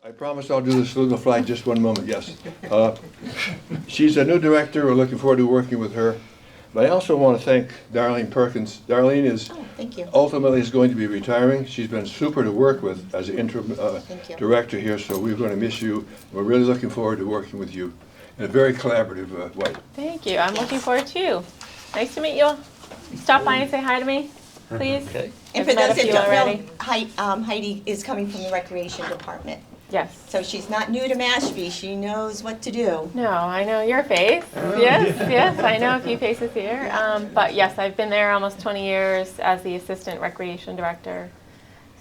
I promise I'll do the salute of the flag just one moment, yes. She's a new director. We're looking forward to working with her. But I also want to thank Darlene Perkins. Darlene is thank you. ultimately is going to be retiring. She's been super to work with as an interim director here, so we're going to miss you. We're really looking forward to working with you in a very collaborative way. Thank you. I'm looking forward too. Nice to meet you. Stop by and say hi to me, please. Okay. And I've for met those a that few don't already. know, Heidi is coming from the Recreation Department. Yes. So she's not new to Mashpee. She knows what to do. No, I know your face. Yes, I know a few faces here. But yes, I've been there almost 20 years as the assistant recreation director.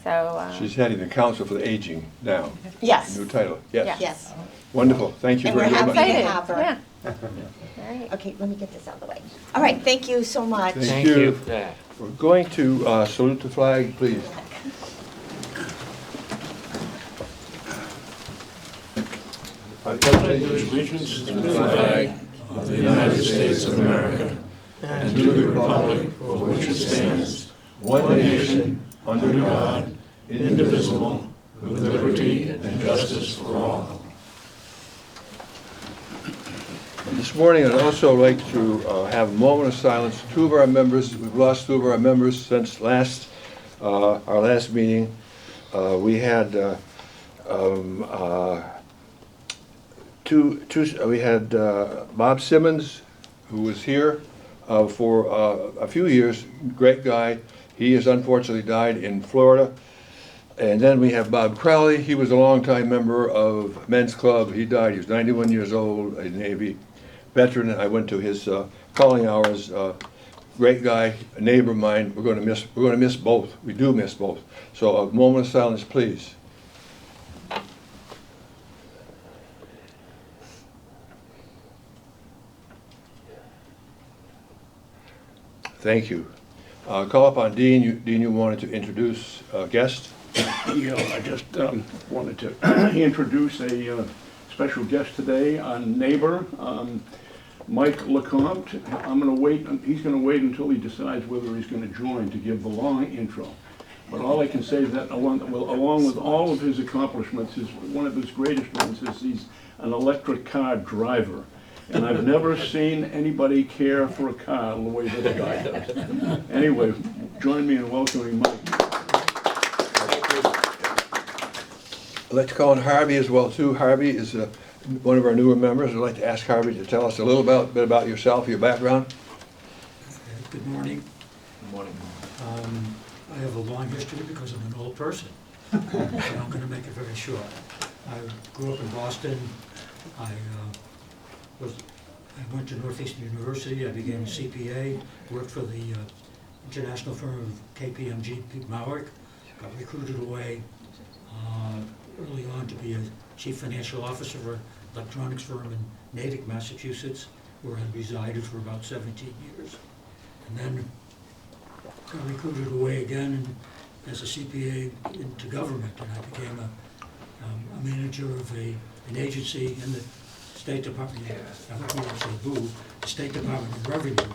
So She's heading the Council for the Aging now. Yes. New title. Yes. Yes. Wonderful. Thank you And we're very happy much. to have her. Yeah. All right. Okay, let me get this out of the way. All right, thank you so much. Thank you. Yeah. We're going to salute the flag, please. I pledge allegiance to the flag of the United States of America and to the republic for which it stands, one nation, under God, indivisible, with liberty and justice for all. This morning, I'd also like to have a moment of silence. Two of our members, we've lost two of our members since our last meeting. We had we had Bob Simmons, who was here for a few years, great guy. He has unfortunately died in Florida. And then we have Bob Crowley. He was a longtime member of Men's Club. He died. He was 91 years old, a Navy veteran. I went to his calling hours. Great guy, a neighbor of mine. We're going to miss both. We do miss both. So a moment of silence, please. Thank you. Call upon Dean. Dean, you wanted to introduce a guest? Yeah, I just wanted to introduce a special guest today, a neighbor, Mike Lecompte. I'm going to wait. He's going to wait until he decides whether he's going to join to give the long intro. But all I can say is that along with all of his accomplishments, one of his greatest ones is he's an electric car driver. And I've never seen anybody care for a car the way that the guy does. Anyway, join me in welcoming Mike. I'd like to call on Harvey as well, too. Harvey is one of our newer members. I'd like to ask Harvey to tell us a little bit about yourself, your background. Good morning. Good morning. I have a long history because I'm an old person, so I'm going to make it very short. I grew up in Boston. I went to Northeastern University. I became a CPA, worked for the international firm of KPMG Maurik, got recruited away early on to be a chief financial officer for an electronics firm in Natick, Massachusetts, where I resided for about 17 years. And then got recruited away again as a CPA into government, and I became a manager of an agency in the State Department, the State Department of Revenue,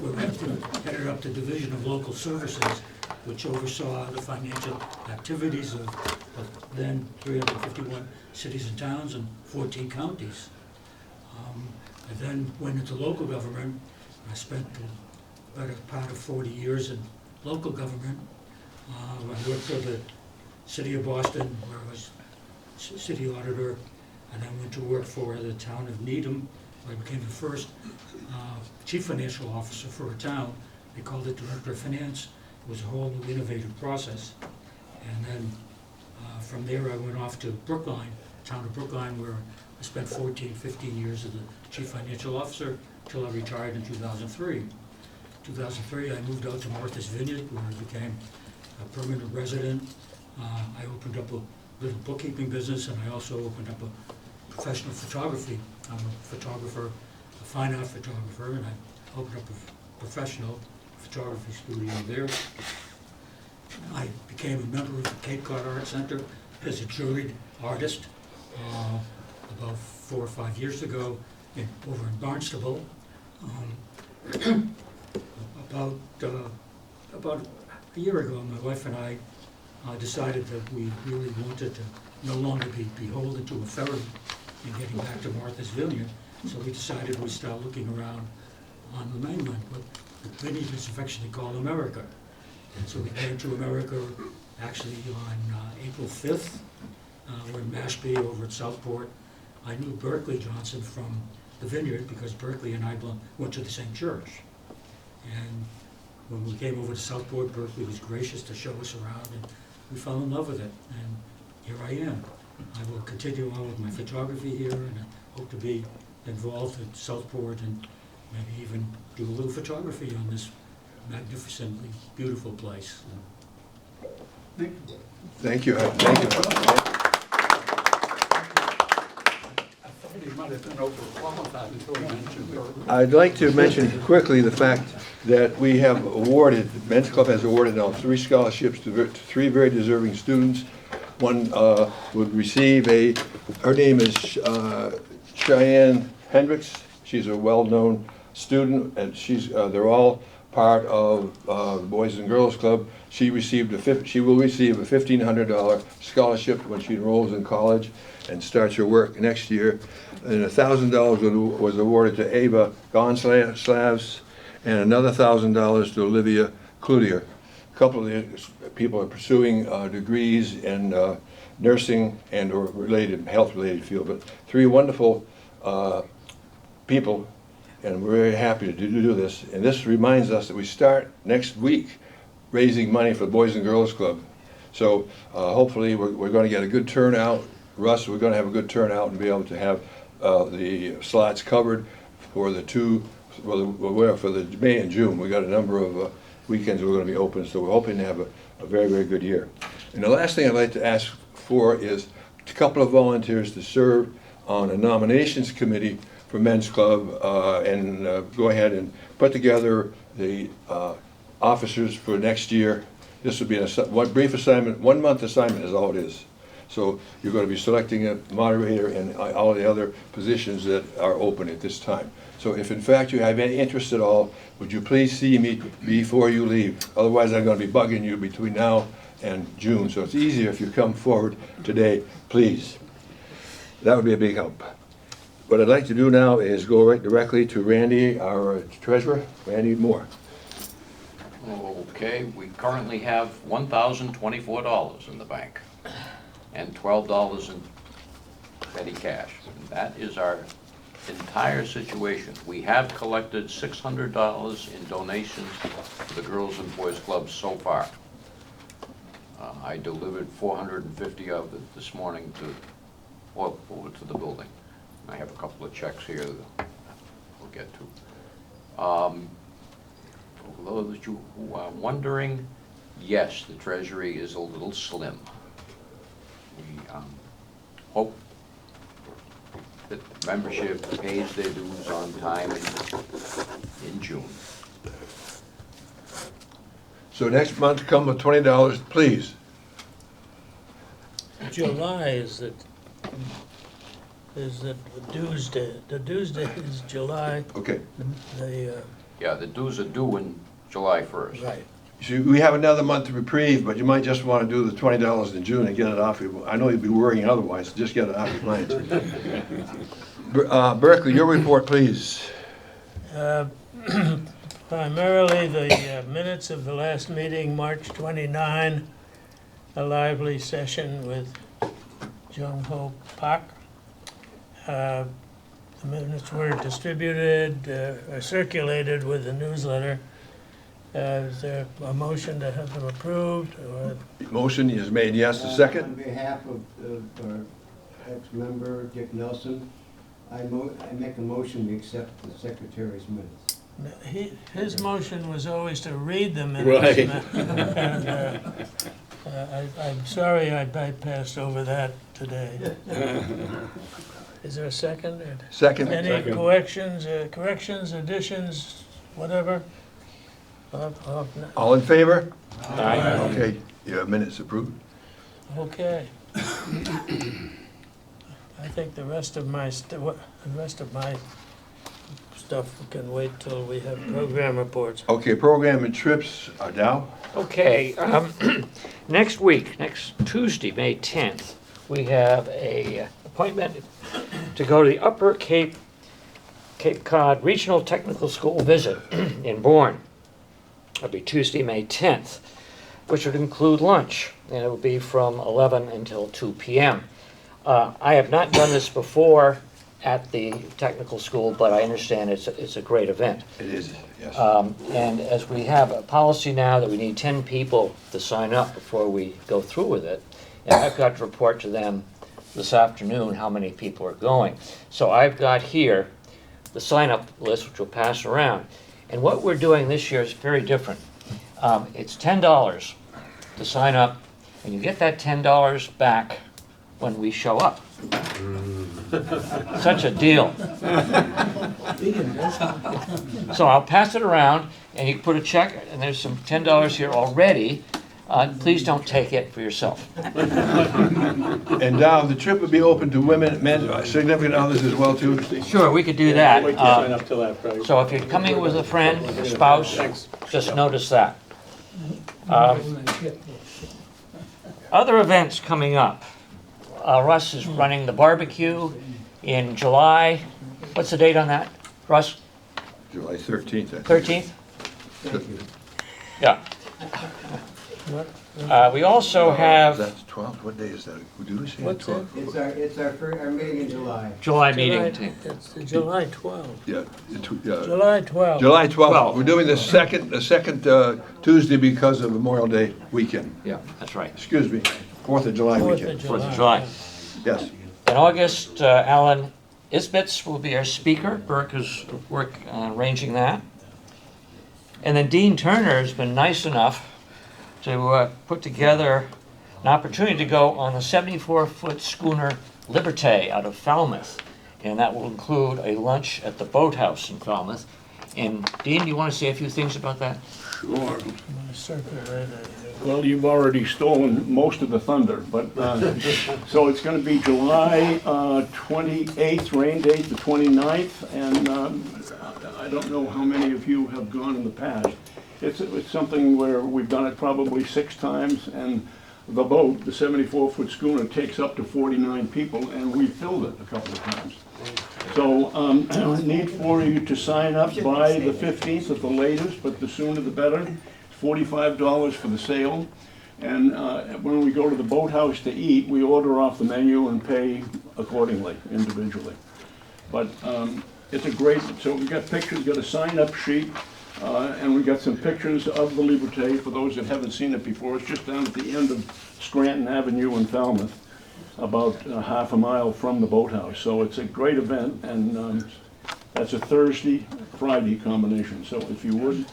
where I headed up the Division of Local Services, which oversaw the financial activities of then 351 cities and towns and 14 counties. I then went into local government. I spent the better part of 40 years in local government. I worked for the City of Boston, where I was city auditor. And then went to work for the town of Needham, where I became the first chief financial officer for a town. They called it director of finance. It was a whole new innovative process. And then from there I went off to Brookline, town of Brookline, where I spent 15 years as the chief financial officer until I retired in 2003. In 2003 I moved out to Martha's Vineyard, where I became a permanent resident. I opened up a little bookkeeping business, and I also opened up a professional photography. I'm a photographer, a fine art photographer, and I opened up a professional photography studio there. I became a member of the Cape Cod Art Center as a juried artist about 4 or 5 years ago over in Barnstable. About a year ago, my wife and I decided that we really wanted to no longer be beholden to a ferry and getting back to Martha's Vineyard. So we decided we'd start looking around on the mainland, what the Vineyard is affectionately called America. And so we came to America actually on April 5th. We're in Mashpee over at Southport. I knew Berkeley Johnson from the Vineyard because Berkeley and I went to the same church. And when we came over to Southport, Berkeley was gracious to show us around, and we fell in love with it. And here I am. I will continue on with my photography here, and I hope to be involved at Southport and maybe even do a little photography on this magnificently beautiful place. Thank you. Thank you. I thought he might have been overqualified until he mentioned Berkeley. I'd like to mention quickly the fact that we have awarded, Men's Club has awarded now 3 scholarships to 3 very deserving students. One would receive her name is Cheyenne Hendricks. She's a well-known student, and they're all part of the Boys and Girls Club. She will receive a $1,500 scholarship when she enrolls in college and starts her work next year. And $1,000 was awarded to Ava Gonsalves, and another $1,000 to Olivia Cloutier. A couple of the people are pursuing degrees in nursing and or health-related field, but 3 wonderful people, and we're very happy to do this. And this reminds us that we start next week raising money for the Boys and Girls Club. So hopefully we're going to get a good turnout. Russ, we're going to have a good turnout and be able to have the slots covered for the May and June. We got a number of weekends we're going to be open, so we're hoping to have a very, very good year. And the last thing I'd like to ask for is a couple of volunteers to serve on a nominations committee for Men's Club and go ahead and put together the officers for next year. This would be one brief assignment, 1-month assignment is all it is. So you're going to be selecting a moderator and all the other positions that are open at this time. So if in fact you have any interest at all, would you please see me before you leave? Otherwise I'm going to be bugging you between now and June. So it's easier if you come forward today, please. That would be a big help. What I'd like to do now is go right directly to Randy, our treasurer. Randy Moore. Okay, we currently have $1,024 in the bank and $12 in petty cash. And that is our entire situation. We have collected $600 in donations to the Girls and Boys Clubs so far. I delivered 450 of it this morning over to the building. I have a couple of checks here that we'll get to. For those of you who are wondering, yes, the Treasury is a little slim. We hope that the membership pays their dues on time in June. So next month, come with $20, please. July is the dues day. The dues day is July. Okay. Yeah, the dues are due in July 1st. Right. So we have another month to reprieve, but you might just want to do the $20 in June and get it off you. I know you'd be worrying otherwise, so just get it off your minds. Berkeley, your report, please. Primarily the minutes of the last meeting, March 29, a lively session with Jung Ho Pak. The minutes were distributed, or circulated with the newsletter. Is there a motion to have them approved? Or Motion is made, yes. A second? On behalf of our ex-member Dick Nelson, I make a motion to accept the secretary's minutes. his motion was always to read the minutes. Right. And, I'm sorry I bypassed over that today. Is there a second? Second. Any corrections, additions, whatever? All in favor? Aye. Okay, your minutes approved. Okay. I think the rest of my stuff can wait till we have program reports. Okay, program and trips, Dow? Okay, next week, next Tuesday, May 10th, we have a appointment to go to the Upper Cape Cod Regional Technical School visit in Bourne. It'll be Tuesday, May 10th, which would include lunch, and it will be from 11 until 2 p.m. I have not done this before at the technical school, but I understand it's a great event. It is, yes. And as we have a policy now that we need 10 people to sign up before we go through with it, and I've got to report to them this afternoon how many people are going. So I've got here the sign-up list, which we'll pass around. And what we're doing this year is very different. It's $10 to sign up, and you get that $10 back when we show up. Such a deal. So I'll pass it around, and you can put a check, and there's some $10 here already. Please don't take it for yourself. And now, the trip would be open to women, men, significant others as well, too? Sure, we could do that. Wait to sign up till after. So if you're coming with a friend, a spouse, just notice that. Other events coming up. Russ is running the barbecue in July. What's the date on that, Russ? July 13th, I think. 13th? Yeah. We also have That's 12th, what day is that? Did we say What's 12th? It's our meeting in July. July July, meeting. it's July 12th. Yeah, July 12th. July 12th. We're doing the second Tuesday because of Memorial Day weekend. Yeah, that's right. Excuse me, 4th of July 4th weekend. of July. 4th of July. Yes. In August, Alan Isbitz will be our speaker. Burke is working on arranging that. And then Dean Turner has been nice enough to put together an opportunity to go on the 74-foot schooner Liberté out of Falmouth. And that will include a lunch at the boathouse in Falmouth. And Dean, do you want to say a few things about that? Sure. Circulate it. Well, you've already stolen most of the thunder, but, so it's gonna be July 28th, rain date the 29th, and I don't know how many of you have gone in the past. It's something where we've done it probably 6 times, and the boat, the 74-foot schooner, takes up to 49 people, and we filled it a couple of times. So, I need for you to sign up by the 15th at the latest, but the sooner the better. $45 for the sail, and when we go to the boathouse to eat, we order off the menu and pay accordingly, individually. But it's a great, so we've got pictures, got a sign-up sheet, and we've got some pictures of the Liberté for those that haven't seen it before. It's just down at the end of Scranton Avenue in Falmouth, about half a mile from the boathouse. So it's a great event, and that's a Thursday-Friday combination. So if you would,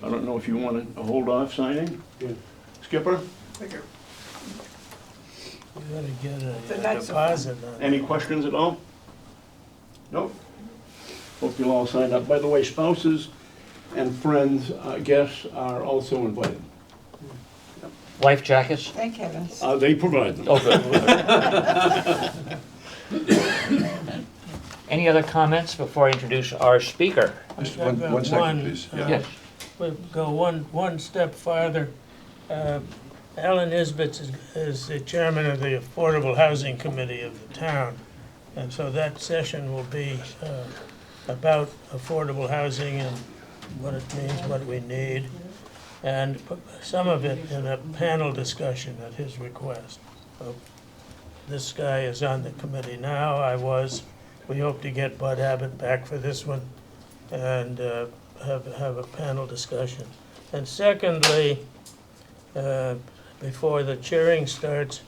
I don't know if you want to hold off signing? Yeah. Skipper? You gotta get a deposit on it. Any questions at all? Nope. Hope you'll all sign up. By the way, spouses and friends, guests are also invited. Life jackets? Thank heavens. They provide them. Oh, good. Any other comments before I introduce our speaker? Just I've one got second, please. Yeah. Yes. We'll go one step farther. Alan Isbitz is the chairman of the Affordable Housing Committee of the town. And so that session will be about affordable housing and what it means, what we need, and some of it in a panel discussion at his request. So this guy is on the committee now. I was. We hope to get Bud Abbott back for this one and have a panel discussion. And secondly, before the cheering starts,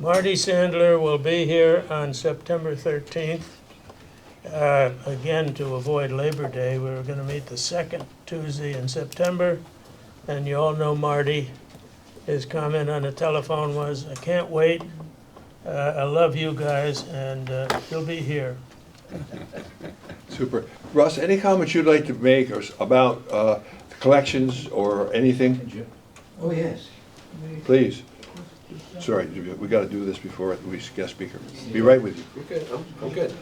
Marty Sandler will be here on September 13th. Again, to avoid Labor Day, we were going to meet the second Tuesday in September. And you all know Marty. His comment on the telephone was, "I can't wait. I love you guys, and he'll be here." Super. Russ, any comments you'd like to make about the collections or anything? Oh, yes. Please. Sorry, we got to do this before we guest speaker. Be right with you. You're good. I'm good.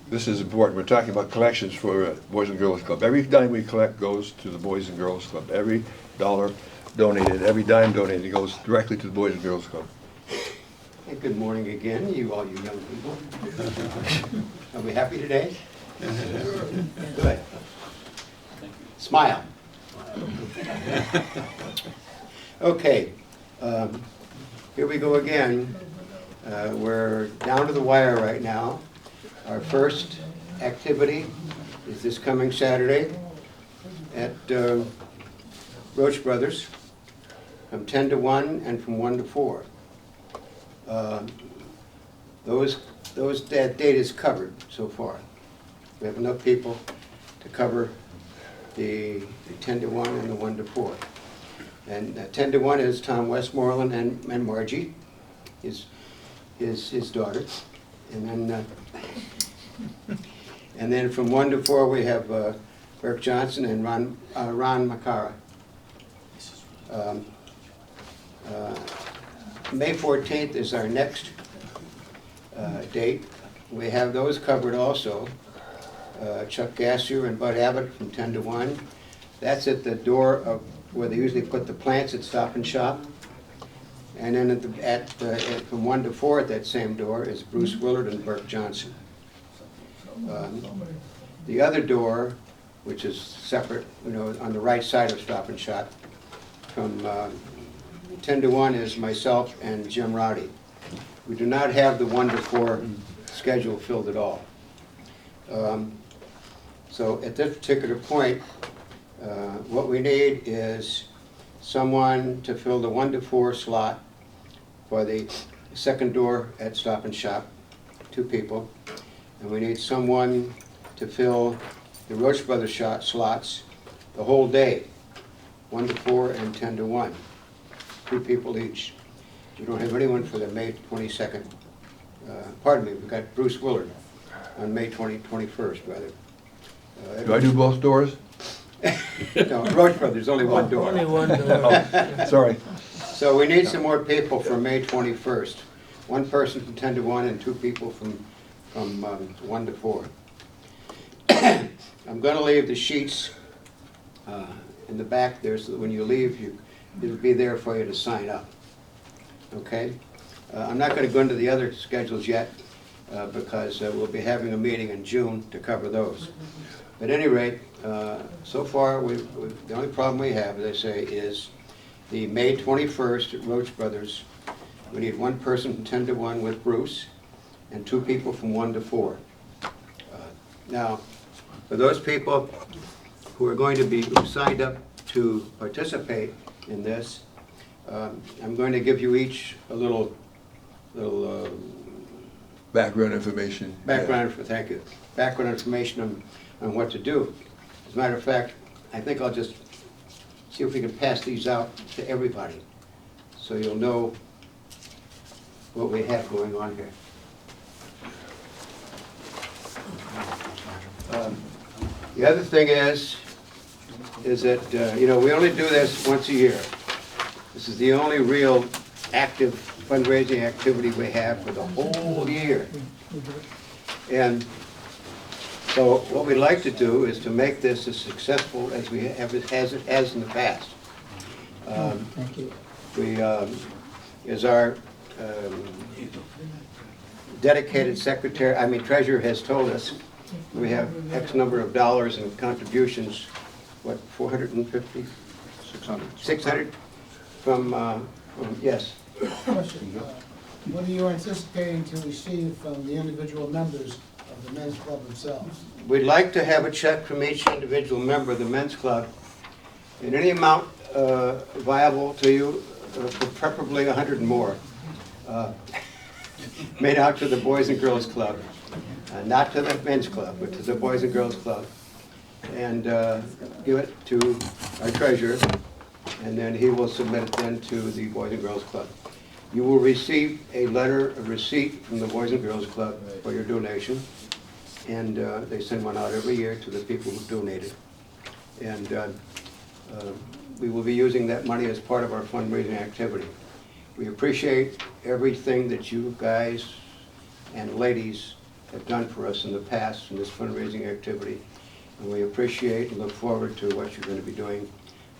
this is important. We're talking about collections for Boys and Girls Club. Every dime we collect goes to the Boys and Girls Club. Every dollar donated, every dime donated goes directly to the Boys and Girls Club. Hey, good morning again, all you young people. Are we happy today? Good. Smile. Okay, here we go again. We're down to the wire right now. Our first activity is this coming Saturday at Roach Brothers from 10 to 1 and from 1 to 4. That date is covered so far. We have enough people to cover the 10 to 1 and the 1 to 4. And 10 to 1 is Tom Westmoreland and Margie, his daughter. And then from 1 to 4 we have Burke Johnson and Ron Macara. May 14th is our next date. We have those covered also. Chuck Gassier and Bud Abbott from 10 to 1. That's at the door of where they usually put the plants at Stop and Shop. And then from 1 to 4 at that same door is Bruce Willard and Burke Johnson. The other door, which is separate, on the right side of Stop and Shop, from 10 to 1 is myself and Jim Rowdy. We do not have the 1 to 4 schedule filled at all. So at this particular point, what we need is someone to fill the 1 to 4 slot for the second door at Stop and Shop, 2 people. And we need someone to fill the Roach Brothers slots the whole day, 1 to 4 and 10 to 1, 2 people each. We don't have anyone for the May 22nd. Pardon me, we've got Bruce Willard on May 21st, rather. Do I do both doors? No, Roach Brothers, only one door. Only one door. Sorry. So we need some more people for May 21st. 1 person from 10 to 1 and 2 people from 1 to 4. I'm going to leave the sheets in the back there, so that when you leave, it'll be there for you to sign up. Okay? I'm not going to go into the other schedules yet because we'll be having a meeting in June to cover those. At any rate, so far, the only problem we have, as I say, is the May 21st at Roach Brothers. We need 1 person from 10 to 1 with Bruce and 2 people from 1 to 4. Now, for those people who are going to be signed up to participate in this, I'm going to give you each a little Background information. thank you. Background information on what to do. As a matter of fact, I think I'll just see if we can pass these out to everybody, so you'll know what we have going on here. The other thing is that, we only do this once a year. This is the only real active fundraising activity we have for the whole year. And so what we'd like to do is to make this as successful as it has in the past. Thank you. As our dedicated treasurer has told us, we have X number of dollars in contributions, what, 450? 600 from yes. Question. What are you anticipating to receive from the individual members of the men's club themselves? We'd like to have a check from each individual member of the men's club in any amount viable to you, preferably 100 and more, made out to the Boys and Girls Club. Not to the men's club, but to the Boys and Girls Club. And give it to our treasurer, and then he will submit it then to the Boys and Girls Club. You will receive a receipt from the Boys and Girls Club for your donation, and they send one out every year to the people who donated. And we will be using that money as part of our fundraising activity. We appreciate everything that you guys and ladies have done for us in the past in this fundraising activity. And we appreciate and look forward to what you're going to be doing,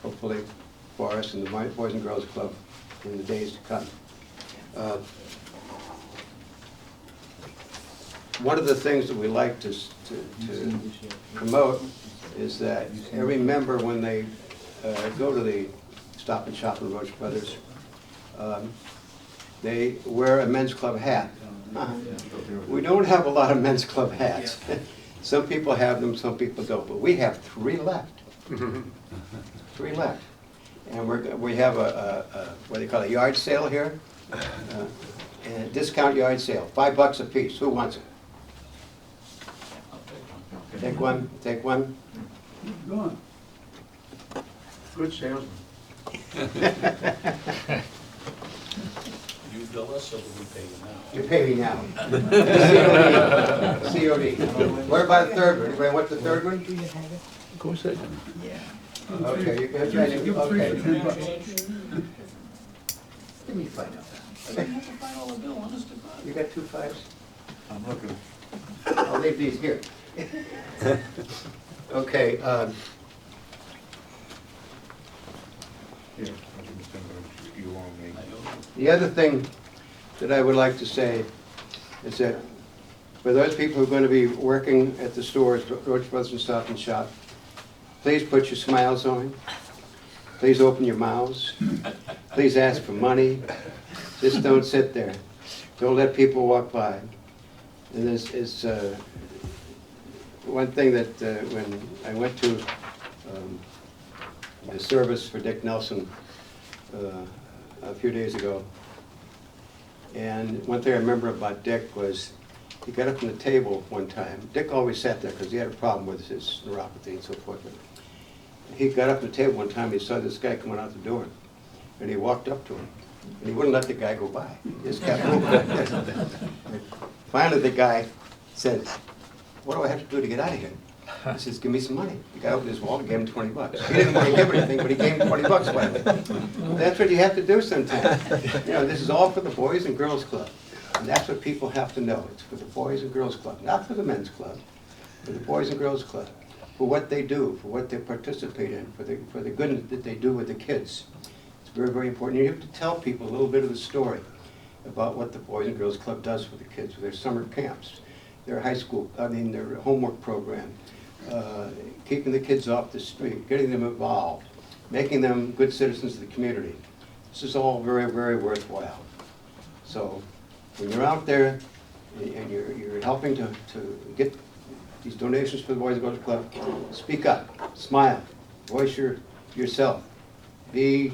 hopefully, for us in the Boys and Girls Club in the days to come. One of the things that we like to promote is that every member, when they go to the Stop and Shop in Roach Brothers, they wear a men's club hat. We don't have a lot of men's club hats. Some people have them, some people don't, but we have 3 left. 3 left. And we have what they call a yard sale here, and a discount yard sale, $5 a piece. Who wants it? Take one, take one. Go on. Good salesman. You bill us, or do we pay you now? You pay me now. COD. What about the third one? Anybody want the third one? Of course I do. Okay, you can try to, Give 3 okay. for $10. Give me 5. You got 2 5s? I'm looking. I'll leave these here. Okay, Here, you owe me. the other thing that I would like to say is that for those people who are going to be working at the stores, Roach Brothers and Stop and Shop, please put your smiles on. Please open your mouths. Please ask for money. Just don't sit there. Don't let people walk by. And this is one thing that when I went to the service for Dick Nelson a few days ago, and one thing I remember about Dick was he got up from the table one time. Dick always sat there because he had a problem with his neuropathy and so forth. But he got up from the table one time, he saw this guy coming out the door, and he walked up to him, and he wouldn't let the guy go by. He just kept moving. Finally, the guy said, "What do I have to do to get out of here?" He says, "Give me some money." The guy opened his wallet and gave him $20. He didn't want to give anything, but he gave him $20 finally. That's what you have to do sometimes. You know, this is all for the Boys and Girls Club. And that's what people have to know. It's for the Boys and Girls Club, not for the Men's Club, for the Boys and Girls Club, for what they do, for what they participate in, for the good that they do with the kids. It's very, very important. You have to tell people a little bit of the story about what the Boys and Girls Club does for the kids, their summer camps, their their homework program, keeping the kids off the street, getting them involved, making them good citizens of the community. This is all very, very worthwhile. So when you're out there and you're helping to get these donations for the Boys and Girls Club, speak up, smile, voice yourself, be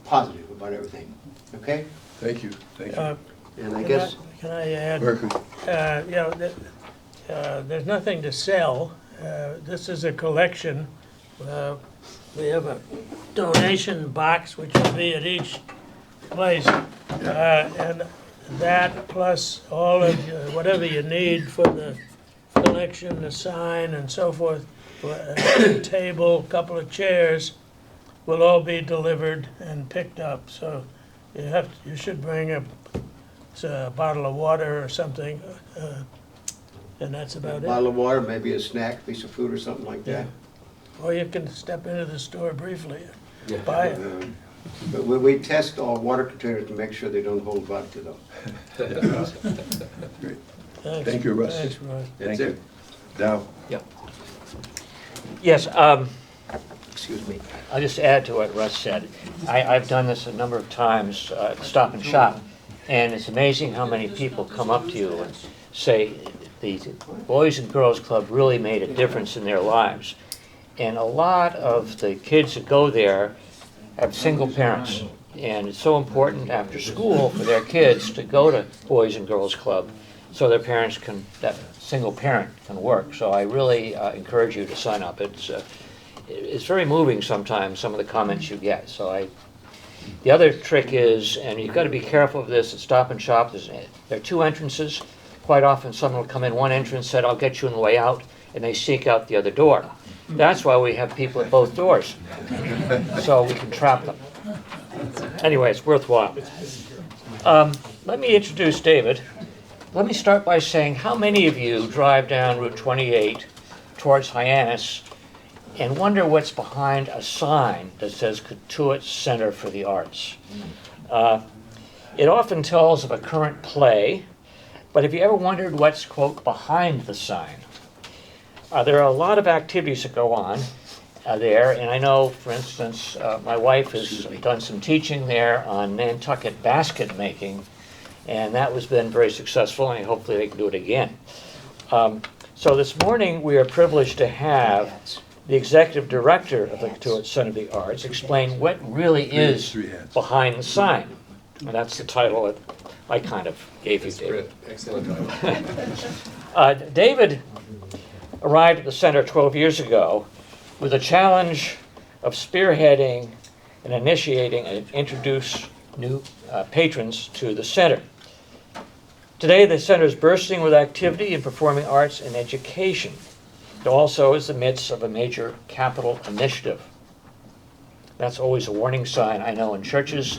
positive about everything, okay? Thank you, thank you. And I guess, Can I add? Berkeley. There's nothing to sell. This is a collection. We have a donation box which will be at each place. And that plus all of whatever you need for the collection, the sign and so forth, a table, a couple of chairs, will all be delivered and picked up. So you should bring a bottle of water or something, and that's a about bottle it. of water, maybe a snack, piece of food or something like that. Or you can step into the store briefly and buy it. But we test all water containers to make sure they don't hold vodka though. Great. Thanks. Thank you, Russ. Thanks, Russ. That's it. Dow. Yes, Excuse me. I'll just add to what Russ said. I've done this a number of times, Stop and Shop, and it's amazing how many people come up to you and say, the Boys and Girls Club really made a difference in their lives. And a lot of the kids that go there have single parents, and it's so important after school for their kids to go to Boys and Girls Club so their parents can, that single parent can work. So I really encourage you to sign up. It's very moving sometimes, some of the comments you get. So the other trick is, and you've got to be careful of this at Stop and Shop, there are 2 entrances. Quite often someone will come in one entrance, said, "I'll get you on the way out," and they seek out the other door. That's why we have people at both doors, so we can trap them. Anyway, it's worthwhile. Let me introduce David. let me start by saying, how many of you drive down Route 28 towards Hyannis and wonder what's behind a sign that says Cotuit Center for the Arts? It often tells of a current play, but have you ever wondered what's, quote, behind the sign? There are a lot of activities that go on there, and I know, for instance, my wife has done some teaching there on Nantucket basket making, and that has been very successful, and hopefully they can do it again. So this morning, we are privileged to have the executive director of the Cotuit Center of the Arts explain what really is behind the sign. And that's the title that I kind of gave you, David. Excellent title. David arrived at the center 12 years ago with a challenge of spearheading and initiating and introduce new patrons to the center. Today, the center is bursting with activity in performing arts and education. It also is in the midst of a major capital initiative. That's always a warning sign, I know, in churches.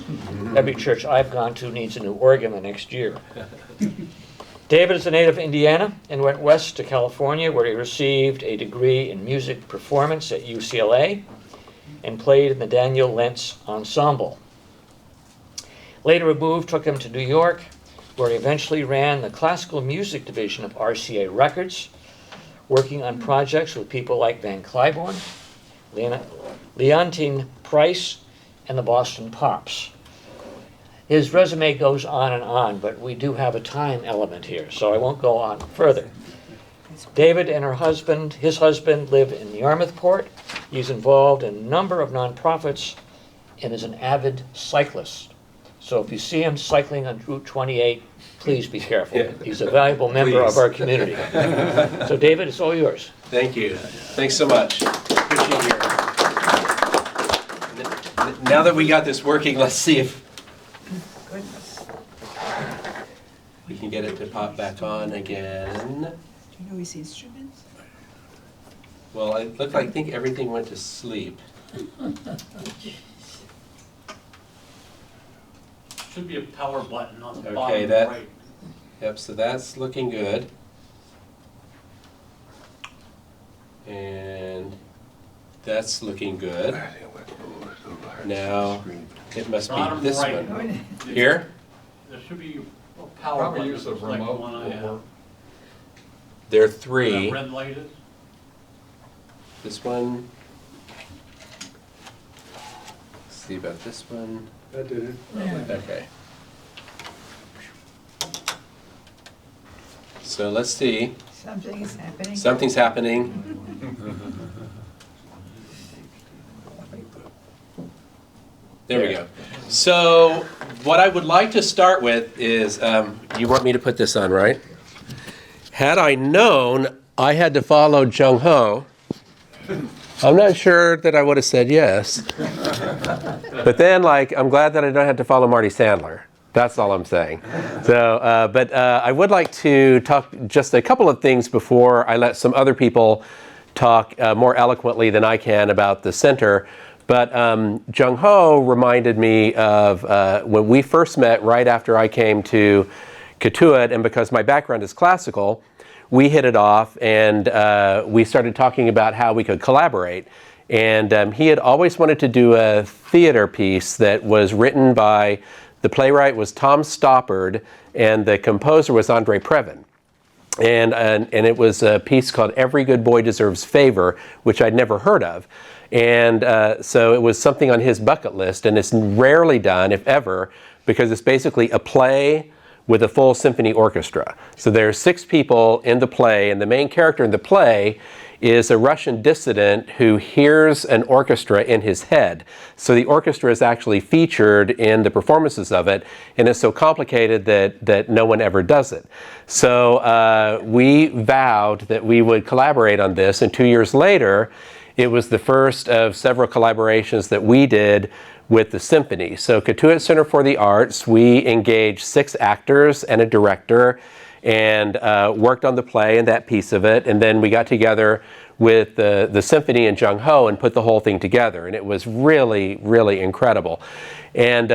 Every church I've gone to needs a new organ the next year. David is a native of Indiana and went west to California, where he received a degree in music performance at UCLA and played in the Daniel Lentz Ensemble. Later, a move took him to New York, where he eventually ran the classical music division of RCA Records, working on projects with people like Van Cliburn, Leontine Price, and the Boston Pops. His resume goes on, but we do have a time element here, so I won't go on further. David and his husband, live in Yarmouthport. He's involved in a number of nonprofits and is an avid cyclist. So if you see him cycling on Route 28, please be careful. Yeah. He's a valuable member of our community. So David, it's all yours. Thank you. Thanks so much. Appreciate your... Now that we got this working, let's see if we can get it to pop back on again. Do you know his instruments? Well, it looked like I think everything went to sleep. Should be a power button on the Okay, bottom that, right. Yep, so that's looking good. And that's looking good. Now, it must be Bottom this right. one. Here? There should be a power button. Use the like remote one I have. There are Where three. that red light is. This one. Let's see about this one. That did it. Okay. So let's see. Something is happening. Something's happening. There we go. So what I would like to start with is, you want me to put this on, right? Had I known I had to follow Jung Ho, I'm not sure that I would have said yes. But then, I'm glad that I don't have to follow Marty Sandler. That's all I'm saying. So, I would like to talk just a couple of things before I let some other people talk more eloquently than I can about the center. But Jung Ho reminded me of when we first met right after I came to Cotuit, and because my background is classical, we hit it off and we started talking about how we could collaborate. And he had always wanted to do a theater piece that was written by, the playwright was Tom Stoppard, and the composer was Andre Previn. And it was a piece called Every Good Boy Deserves Favor, which I'd never heard of. And so it was something on his bucket list, and it's rarely done, if ever, because it's basically a play with a full symphony orchestra. So there are 6 people in the play, and the main character in the play is a Russian dissident who hears an orchestra in his head. So the orchestra is actually featured in the performances of it, and it's so complicated that no one ever does it. So we vowed that we would collaborate on this, and 2 years later, it was the first of several collaborations that we did with the symphony. So Cotuit Center for the Arts, we engaged 6 actors and a director and worked on the play and that piece of it. And then we got together with the symphony and Jung Ho and put the whole thing together. And it was really, really incredible. And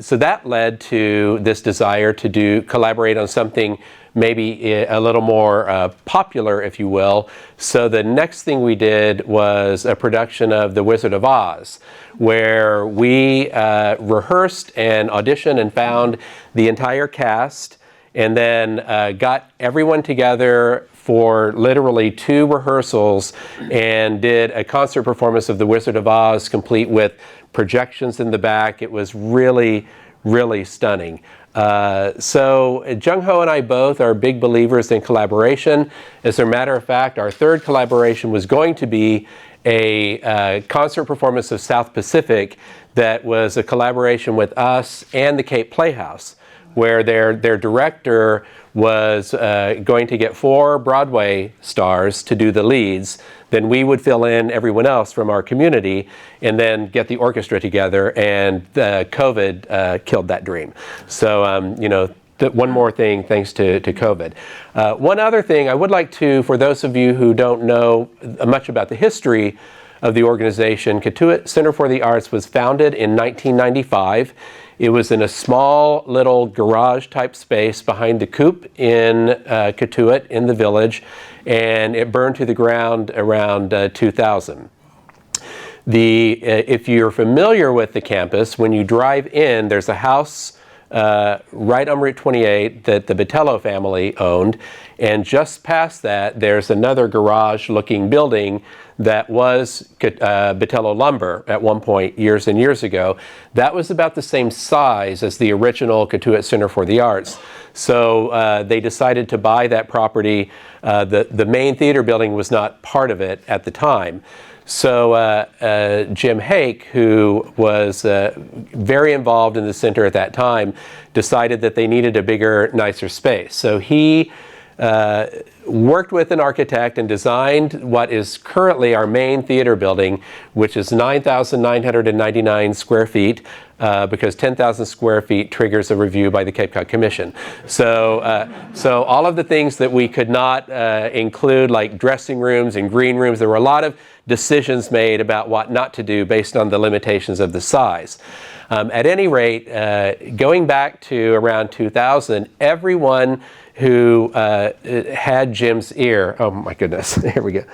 so that led to this desire to collaborate on something maybe a little more popular, if you will. So the next thing we did was a production of The Wizard of Oz, where we rehearsed and auditioned and found the entire cast, and then got everyone together for literally 2 rehearsals and did a concert performance of The Wizard of Oz, complete with projections in the back. It was really, really stunning. So Jung Ho and I both are big believers in collaboration. As a matter of fact, our third collaboration was going to be a concert performance of South Pacific that was a collaboration with us and the Cape Playhouse, where their director was going to get 4 Broadway stars to do the leads. Then we would fill in everyone else from our community and then get the orchestra together, and COVID killed that dream. So, one more thing thanks to COVID. One other thing I would like to, for those of you who don't know much about the history of the organization, Cotuit Center for the Arts was founded in 1995. It was in a small little garage type space behind the Coop in Cotuit in the village, and it burned to the ground around 2000. If you're familiar with the campus, when you drive in, there's a house right on Route 28 that the Botello family owned, and just past that there's another garage-looking building that was Botello lumber at one point years and years ago. That was about the same size as the original Cotuit Center for the Arts. So they decided to buy that property. The main theater building was not part of it at the time. So Jim Hake, who was very involved in the center at that time, decided that they needed a bigger, nicer space. So he worked with an architect and designed what is currently our main theater building, which is 9,999 square feet, because 10,000 square feet triggers a review by the Cape Cod Commission. So, so all of the things that we could not include, like dressing rooms and green rooms, there were a lot of decisions made about what not to do based on the limitations of the size. At any rate, going back to around 2000, everyone who had Jim's ear, oh my goodness, here we go.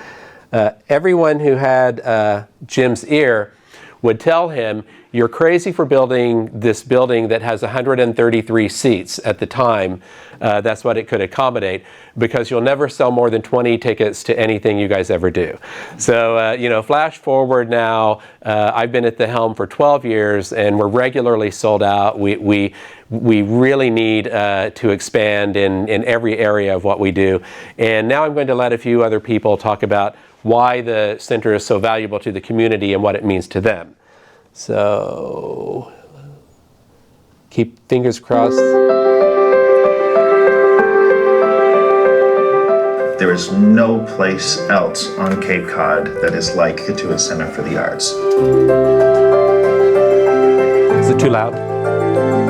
Everyone who had Jim's ear would tell him, "You're crazy for building this building that has 133 seats at the time. That's what it could accommodate, because you'll never sell more than 20 tickets to anything you guys ever do." So, flash forward now, I've been at the helm for 12 years and we're regularly sold out. We really need to expand in every area of what we do. And now I'm going to let a few other people talk about why the center is so valuable to the community and what it means to them. So, keep fingers crossed. There is no place else on Cape Cod that is like Cotuit Center for the Arts. Is it too loud?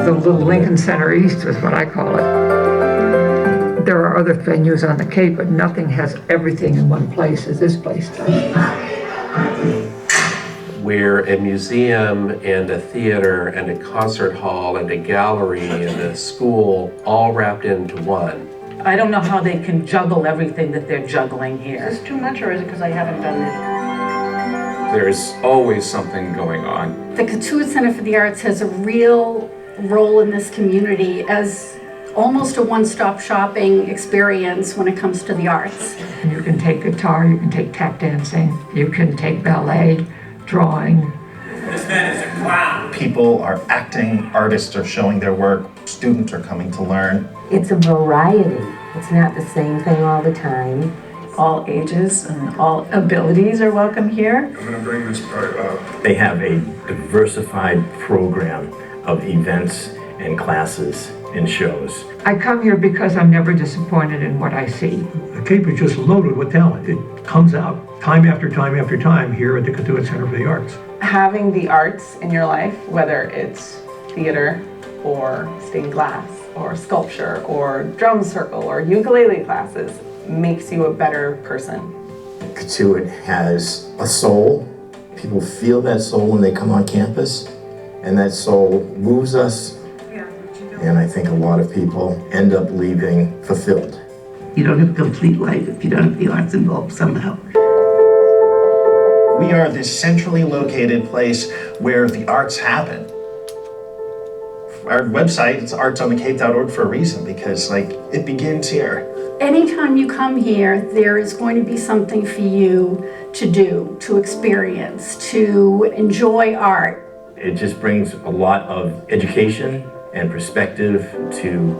The little Lincoln Center East is what I call it. There are other venues on the Cape, but nothing has everything in one place as this place does. We're a museum and a theater and a concert hall and a gallery and a school all wrapped into one. I don't know how they can juggle everything that they're juggling here. Is this too much, or is it because I haven't done it? There's always something going on. The Cotuit Center for the Arts has a real role in this community as almost a one-stop shopping experience when it comes to the arts. You can take guitar, you can take tap dancing, you can take ballet, drawing. This man is a clown. People are acting, artists are showing their work, students are coming to learn. It's a variety. It's not the same thing all the time. All ages and all abilities are welcome here. I'm going to bring this part up. They have a diversified program of events and classes and shows. I come here because I'm never disappointed in what I see. The Cape is just loaded with talent. It comes out time after time after time here at the Cotuit Center for the Arts. Having the arts in your life, whether it's theater or stained glass or sculpture or drum circle or ukulele classes, makes you a better person. Cotuit has a soul. People feel that soul when they come on campus, and that soul moves us And I think a lot of people end up leaving fulfilled. You don't have a complete life if you don't have the arts involved somehow. We are this centrally located place where the arts happen. Our website, it's artsonthecape.org for a reason, because it begins here. Anytime you come here, there is going to be something for you to do, to experience, to enjoy art. It just brings a lot of education and perspective to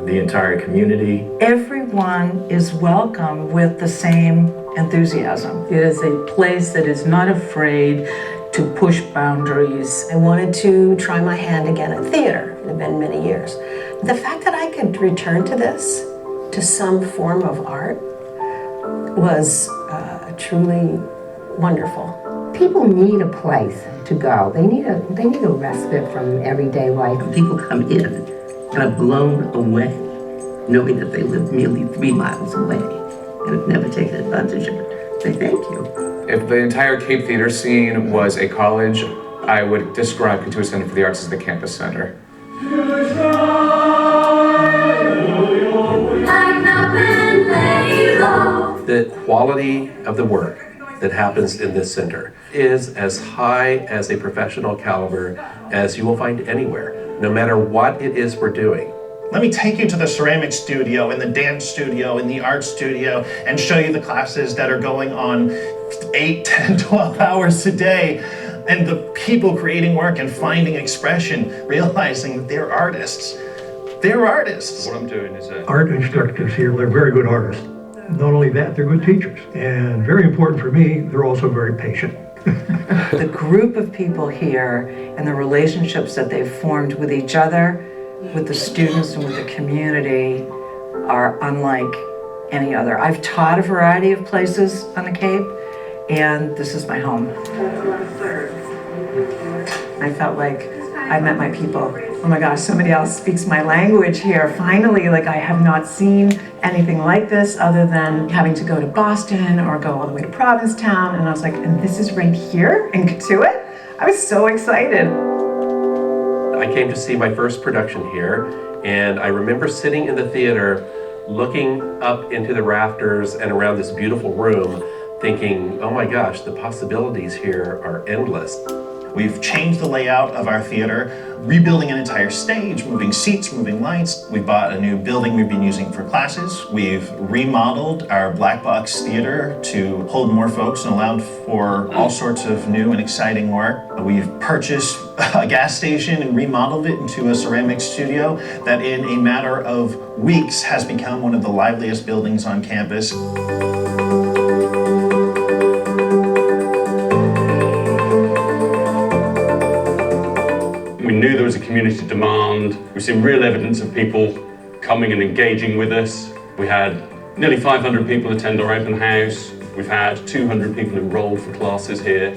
the entire community. Everyone is welcome with the same enthusiasm. It is a place that is not afraid to push boundaries. I wanted to try my hand again at theater. It had been many years. The fact that I could return to this, to some form of art, was truly wonderful. People need a place to go. They need a respite from everyday life. People come in and are blown away, knowing that they live merely 3 miles away and have never taken advantage of it. Say thank you. If the entire Cape theater scene was a college, I would describe Cotuit Center for the Arts as the campus center. The quality of the work that happens in this center is as high as a professional caliber as you will find anywhere, no matter what it is we're doing. Let me take you to the ceramic studio and the dance studio and the art studio and show you the classes that are going on 8, 10, 12 hours a day, and the people creating work and finding expression, realizing that they're artists. They're artists. What I'm doing is art instructors here, they're very good artists. Not only that, they're good teachers. And very important for me, they're also very patient. The group of people here and the relationships that they've formed with each other, with the students and with the community are unlike any other. I've taught a variety of places on the Cape, and this is my home. I felt like I met my people. Oh my gosh, somebody else speaks my language here. Finally, I have not seen anything like this other than having to go to Boston or go all the way to Provincetown. And I was like, and this is right here in Cotuit? I was so excited. I came to see my first production here, and I remember sitting in the theater looking up into the rafters and around this beautiful room thinking, oh my gosh, the possibilities here are endless. We've changed the layout of our theater, rebuilding an entire stage, moving seats, moving lights. We bought a new building we've been using for classes. We've remodeled our black box theater to hold more folks and allowed for all sorts of new and exciting work. We've purchased a gas station and remodeled it into a ceramic studio that in a matter of weeks has become one of the liveliest buildings on campus. We knew there was a community demand. We've seen real evidence of people coming and engaging with us. We had nearly 500 people attend our open house. We've had 200 people enrolled for classes here.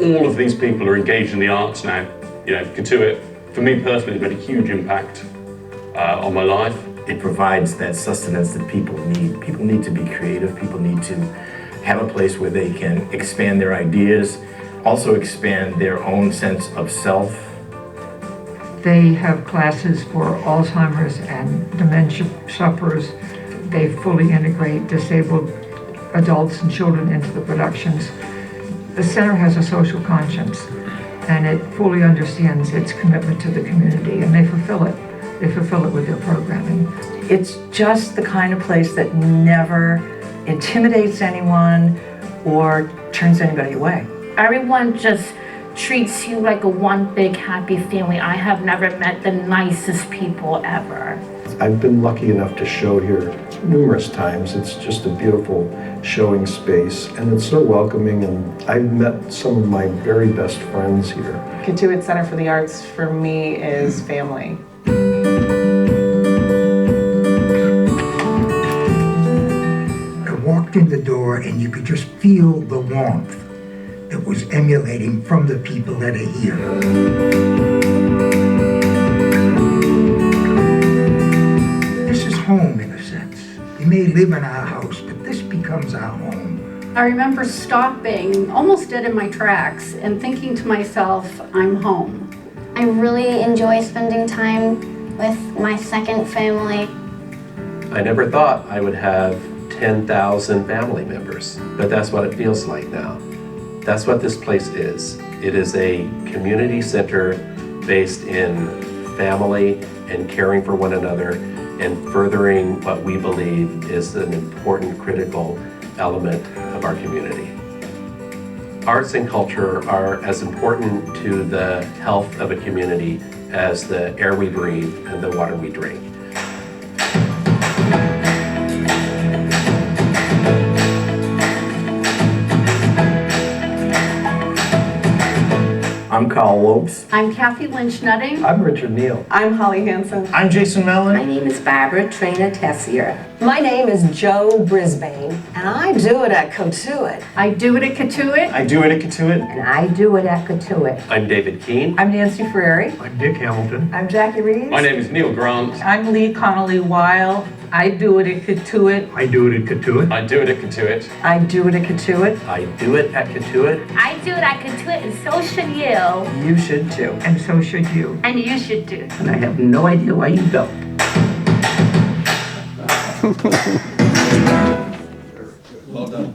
All of these people are engaged in the arts now. Cotuit, for me personally, has made a huge impact on my life. It provides that sustenance that people need. People need to be creative. People need to have a place where they can expand their ideas, also expand their own sense of self. They have classes for Alzheimer's and dementia sufferers. They fully integrate disabled adults and children into the productions. The center has a social conscience, and it fully understands its commitment to the community, and they fulfill it. They fulfill it with their programming. It's just the kind of place that never intimidates anyone or turns anybody away. Everyone just treats you like a one big happy family. I have never met the nicest people ever. I've been lucky enough to show here numerous times. It's just a beautiful showing space, and it's so welcoming, and I've met some of my very best friends here. Cotuit Center for the Arts for me is family. I walked in the door and you could just feel the warmth that was emanating from the people that are here. This is home in a sense. You may live in our house, but this becomes our home. I remember stopping almost dead in my tracks and thinking to myself, I'm home. I really enjoy spending time with my second family. I never thought I would have 10,000 family members, but that's what it feels like now. That's what this place is. It is a community center based in family and caring for one another and furthering what we believe is an important, critical element of our community. Arts and culture are as important to the health of a community as the air we breathe and the water we drink. I'm Carl Lopes. I'm Kathy Lynch-Nutting. I'm Richard Neal. I'm Holly Hansen. I'm Jason Mellon. My name is Barbara Trainer Tessier. My name is Joe Brisbane, and I do it at Cotuit. I do it at Cotuit. I do it at Cotuit. And I do it at Cotuit. I'm David Keene. I'm Nancy Ferreri. I'm Dick Hamilton. I'm Jackie Reeves. My name is Neil Grant. I'm Lee Connolly-Weil. I do it at Cotuit. I do it at Cotuit. I do it at Cotuit. I do it at Cotuit. I do it at Cotuit. I do it at Cotuit, and so should you. You should too. And so should you. And you should do. And I have no idea why you don't. Well done.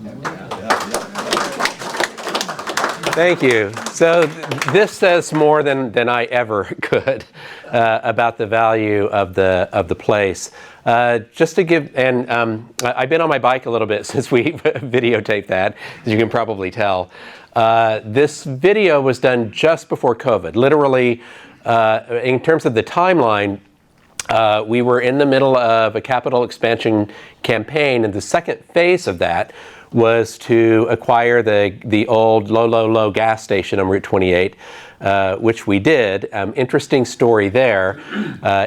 Thank you. So this says more than I ever could about the value of the place. Just to give, and I've been on my bike a little bit since we videotaped that, as you can probably tell. This video was done just before COVID. Literally, in terms of the timeline, we were in the middle of a capital expansion campaign, and the second phase of that was to acquire the old low gas station on Route 28, which we did. Interesting story there.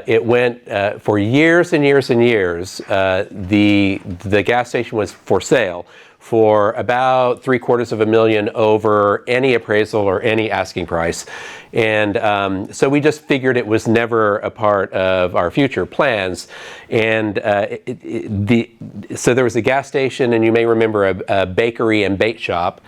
It went for years and years and years. The gas station was for sale for about $750,000 over any appraisal or any asking price. And so we just figured it was never a part of our future plans. And so there was a gas station, and you may remember a bakery and bait shop.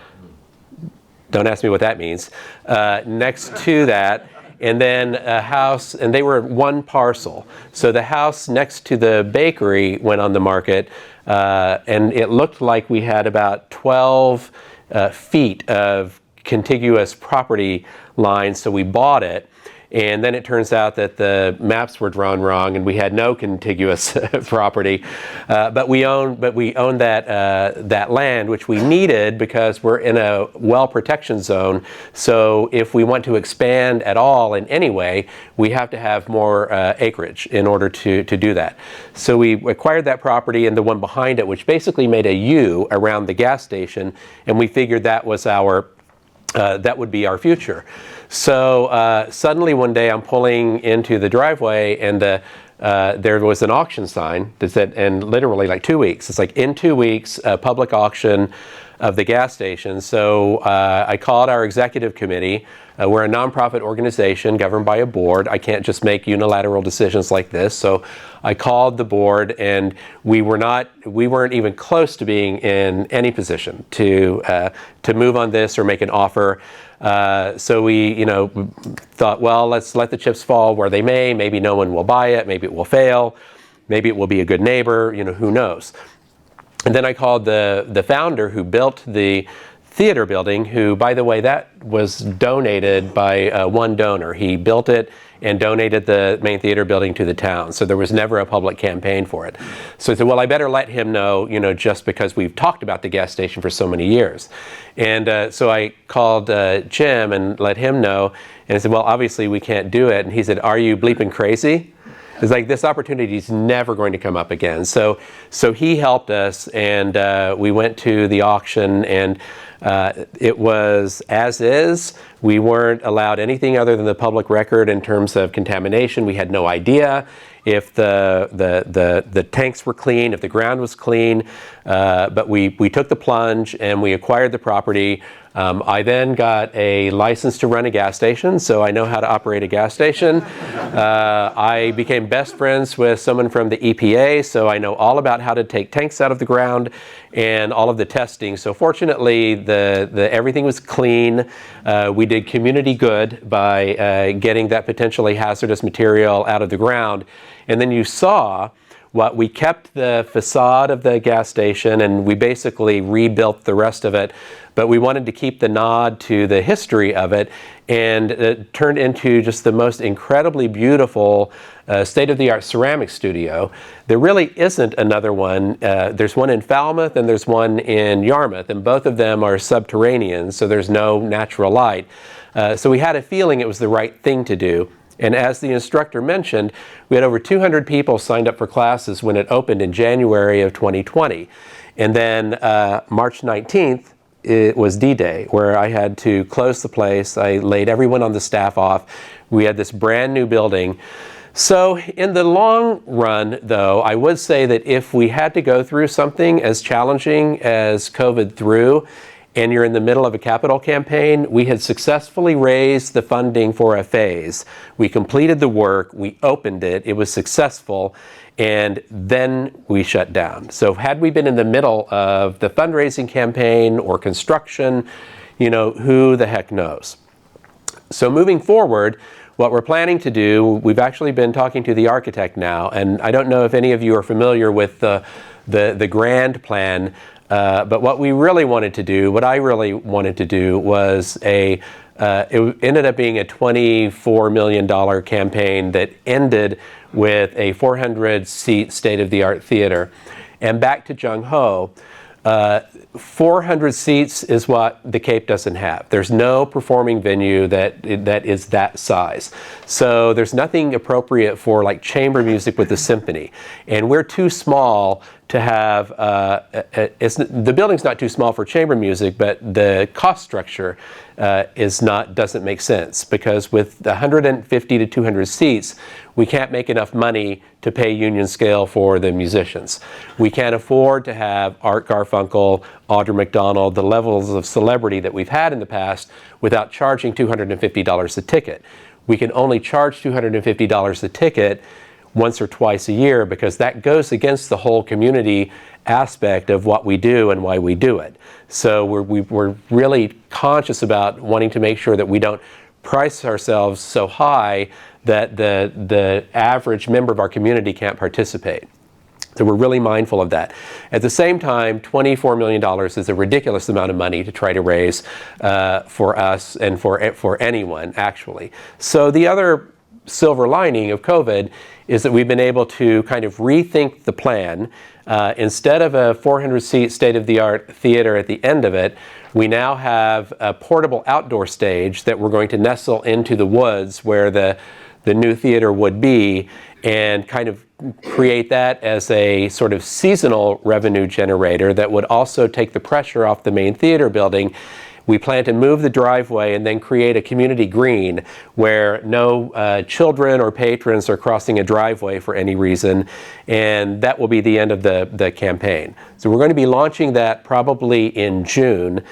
Don't ask me what that means. Next to that, and then a house, and they were one parcel. So the house next to the bakery went on the market, and it looked like we had about 12 feet of contiguous property lines, so we bought it. And then it turns out that the maps were drawn wrong, and we had no contiguous property. But we owned that land, which we needed because we're in a well protection zone. So if we want to expand at all in any way, we have to have more acreage in order to do that. So we acquired that property and the one behind it, which basically made a U around the gas station, and we figured that was that would be our future. So suddenly one day I'm pulling into the driveway, and there was an auction sign that said, and literally like 2 weeks, it's like in 2 weeks, a public auction of the gas station. So I called our executive committee. We're a nonprofit organization governed by a board. I can't just make unilateral decisions like this. So I called the board, and we weren't even close to being in any position to move on this or make an offer. So we, thought, well, let's let the chips fall where they may. Maybe no one will buy it. Maybe it will fail. Maybe it will be a good neighbor. Who knows? And then I called the founder who built the theater building, who, by the way, that was donated by one donor. He built it and donated the main theater building to the town. So there was never a public campaign for it. So I said, well, I better let him know, just because we've talked about the gas station for so many years. And so I called Jim and let him know. And I said, well, obviously we can't do it. And he said, are you bleeping crazy? It's like, this opportunity is never going to come up again. So he helped us, and we went to the auction, and it was as is. We weren't allowed anything other than the public record in terms of contamination. We had no idea if the tanks were clean, if the ground was clean, but we took the plunge and we acquired the property. I then got a license to run a gas station, so I know how to operate a gas station. I became best friends with someone from the EPA, so I know all about how to take tanks out of the ground and all of the testing. So fortunately, everything was clean. We did community good by getting that potentially hazardous material out of the ground. And then you saw what we kept the facade of the gas station and we basically rebuilt the rest of it, but we wanted to keep the nod to the history of it, and it turned into just the most incredibly beautiful state-of-the-art ceramic studio. There really isn't another one. There's one in Falmouth and there's one in Yarmouth, and both of them are subterranean, so there's no natural light. So we had a feeling it was the right thing to do. And as the instructor mentioned, we had over 200 people signed up for classes when it opened in January of 2020. And then March 19th, it was D-Day, where I had to close the place. I laid everyone on the staff off. We had this brand new building. So in the long run, though, I would say that if we had to go through something as challenging as COVID threw, and you're in the middle of a capital campaign, we had successfully raised the funding for a phase. We completed the work, we opened it, it was successful, and then we shut down. So had we been in the middle of the fundraising campaign or construction, you know, who the heck knows? So moving forward, what we're planning to do, we've actually been talking to the architect now, and I don't know if any of you are familiar with the grand plan. But what we really wanted to do, what I really wanted to do was it ended up being a $24 million campaign that ended with a 400-seat state-of-the-art theater. And back to Jung Ho, 400 seats is what the Cape doesn't have. There's no performing venue that is that size. So there's nothing appropriate for like chamber music with the symphony. And we're too small to have, the building's not too small for chamber music, but the cost structure doesn't make sense, because with 150 to 200 seats, we can't make enough money to pay union scale for the musicians. We can't afford to have Art Garfunkel, Audra McDonald, the levels of celebrity that we've had in the past without charging $250 a ticket. We can only charge $250 a ticket once or twice a year, because that goes against the whole community aspect of what we do and why we do it. So we're really conscious about wanting to make sure that we don't price ourselves so high that the average member of our community can't participate. So we're really mindful of that. At the same time, $24 million is a ridiculous amount of money to try to raise for us and for anyone, actually. So the other silver lining of COVID is that we've been able to kind of rethink the plan. Instead of a 400-seat state-of-the-art theater at the end of it, we now have a portable outdoor stage that we're going to nestle into the woods where the new theater would be, and kind of create that as a sort of seasonal revenue generator that would also take the pressure off the main theater building. We plan to move the driveway and then create a community green where no children or patrons are crossing a driveway for any reason, and that will be the end of the campaign. So we're going to be launching that probably in June,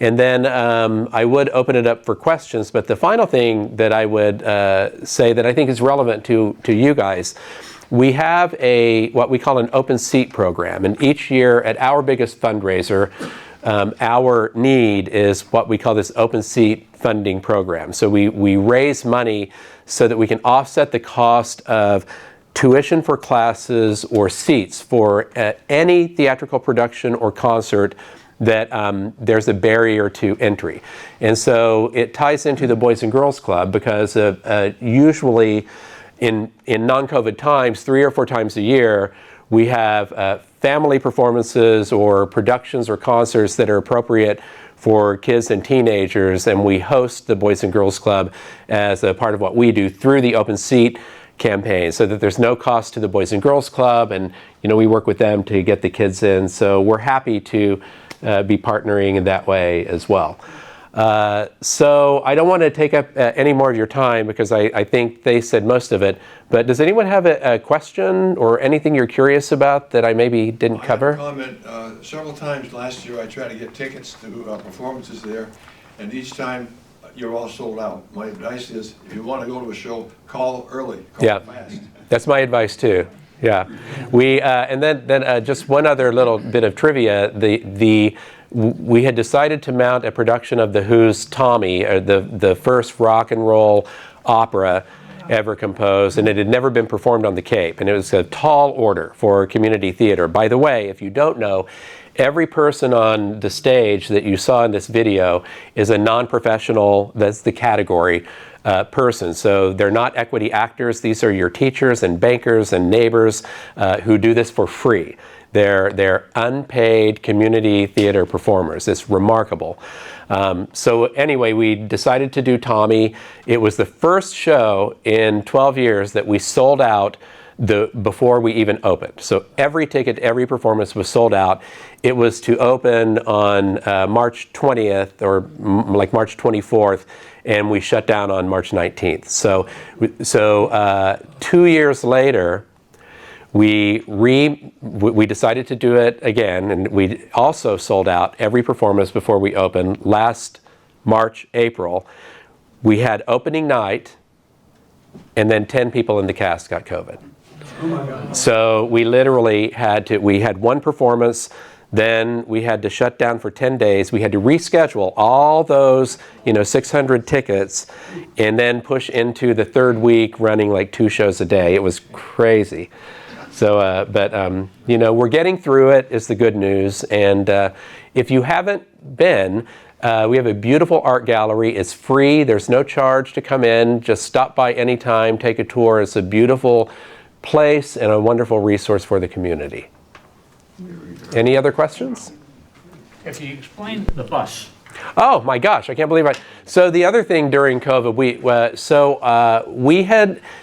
and then I would open it up for questions. But the final thing that I would say that I think is relevant to you guys, we have what we call an open seat program, and each year at our biggest fundraiser, our need is what we call this open seat funding program. So we raise money so that we can offset the cost of tuition for classes or seats for any theatrical production or concert that there's a barrier to entry. And so it ties into the Boys and Girls Club, because usually in non-COVID times, 3 or 4 times a year, we have family performances or productions or concerts that are appropriate for kids and teenagers, and we host the Boys and Girls Club as a part of what we do through the open seat campaign, so that there's no cost to the Boys and Girls Club, and we work with them to get the kids in. So we're happy to be partnering in that way as well. So I don't want to take up any more of your time, because I think they said most of it. But does anyone have a question or anything you're curious about that I maybe didn't cover? I have a comment. Several times last year I tried to get tickets to performances there, and each time you're all sold out. My advice is, if you want to go to a show, call early, call fast. That's my advice too. Yeah, we and then just one other little bit of trivia. We had decided to mount a production of The Who's Tommy, the first rock and roll opera ever composed, and it had never been performed on the Cape, and it was a tall order for community theater. By the way, if you don't know, every person on the stage that you saw in this video is a non-professional, that's the category, person. So they're not equity actors. These are your teachers and bankers and neighbors who do this for free. They're unpaid community theater performers. It's remarkable. So anyway, we decided to do Tommy. It was the first show in 12 years that we sold out before we even opened. So every ticket, every performance was sold out. It was to open on March 20th or like March 24th, and we shut down on March 19th. So 2 years later, we decided to do it again, and we also sold out every performance before we opened last March, April. We had opening night, and then 10 people in the cast got COVID. Oh my God. So we literally we had one performance, then we had to shut down for 10 days. We had to reschedule all those, 600 tickets, and then push into the third week running like 2 shows a day. It was crazy. So, but we're getting through it is the good news. And if you haven't been, we have a beautiful art gallery. It's free. There's no charge to come in. Just stop by anytime, take a tour. It's a beautiful place and a wonderful resource for the community. Any other questions? If you explain the bus. Oh my gosh, I can't believe So the other thing during COVID,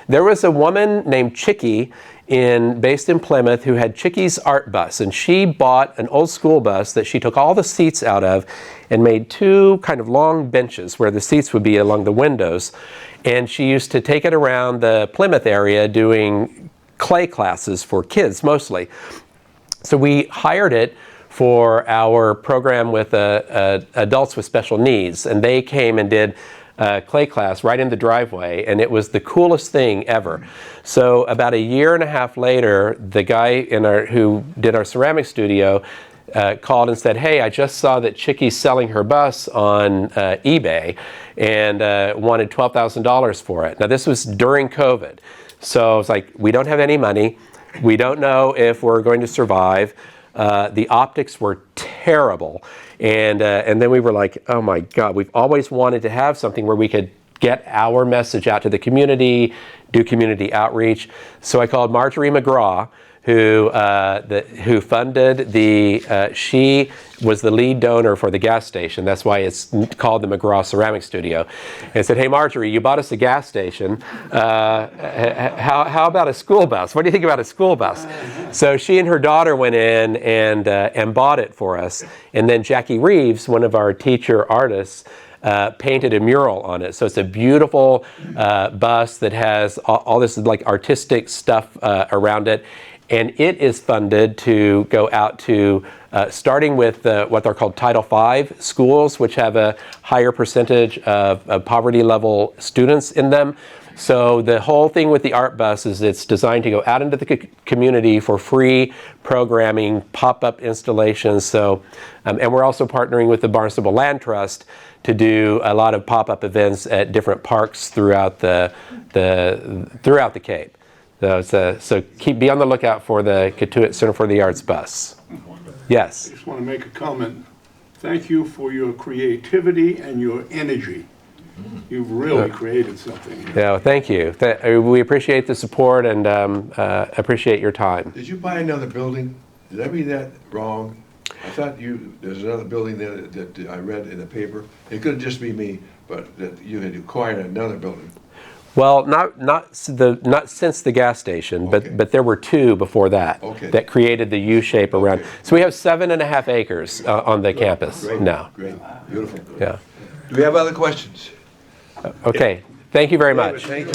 there was a woman named Chickie based in Plymouth who had Chickie's Art Bus, and she bought an old school bus that she took all the seats out of and made 2 kind of long benches where the seats would be along the windows, and she used to take it around the Plymouth area doing clay classes for kids mostly. So we hired it for our program with adults with special needs, and they came and did clay class right in the driveway, and it was the coolest thing ever. So about a year and a half later, the guy who did our ceramic studio called and said, "Hey, I just saw that Chickie's selling her bus on eBay and wanted $12,000 for it." Now this was during COVID, so it's like, we don't have any money. We don't know if we're going to survive. The optics were terrible. And then we were like, oh my God, we've always wanted to have something where we could get our message out to the community, do community outreach. So I called Marjorie McGraw, who funded she was the lead donor for the gas station. That's why it's called the McGraw Ceramic Studio. And I said, "Hey Marjorie, you bought us a gas station. How about a school bus? What do you think about a school bus?" So she and her daughter went in and bought it for us. And then Jackie Reeves, one of our teacher artists, painted a mural on it. So it's a beautiful bus that has all this like artistic stuff around it. And it is funded to go out to, starting with what are called Title V schools, which have a higher percentage of poverty level students in them. So the whole thing with the art bus is it's designed to go out into the community for free programming, pop-up installations. So, and we're also partnering with the Barnstable Land Trust to do a lot of pop-up events at different parks throughout the Cape. So be on the lookout for the Cotuit Center for the Arts bus. Yes? I just want to make a comment. Thank you for your creativity and your energy. You've really created something. Yeah, well, thank you. We appreciate the support and appreciate your time. Did you buy another building? Did I read that wrong? I thought there's another building there that I read in the paper. It could just be me, but that you had acquired another building. Well, not since the gas station, but there were 2 before that that created the U shape around. So we have 7.5 acres on the campus now. Great, beautiful. Yeah. Do we have other questions? Okay. Thank you very much. Thank you.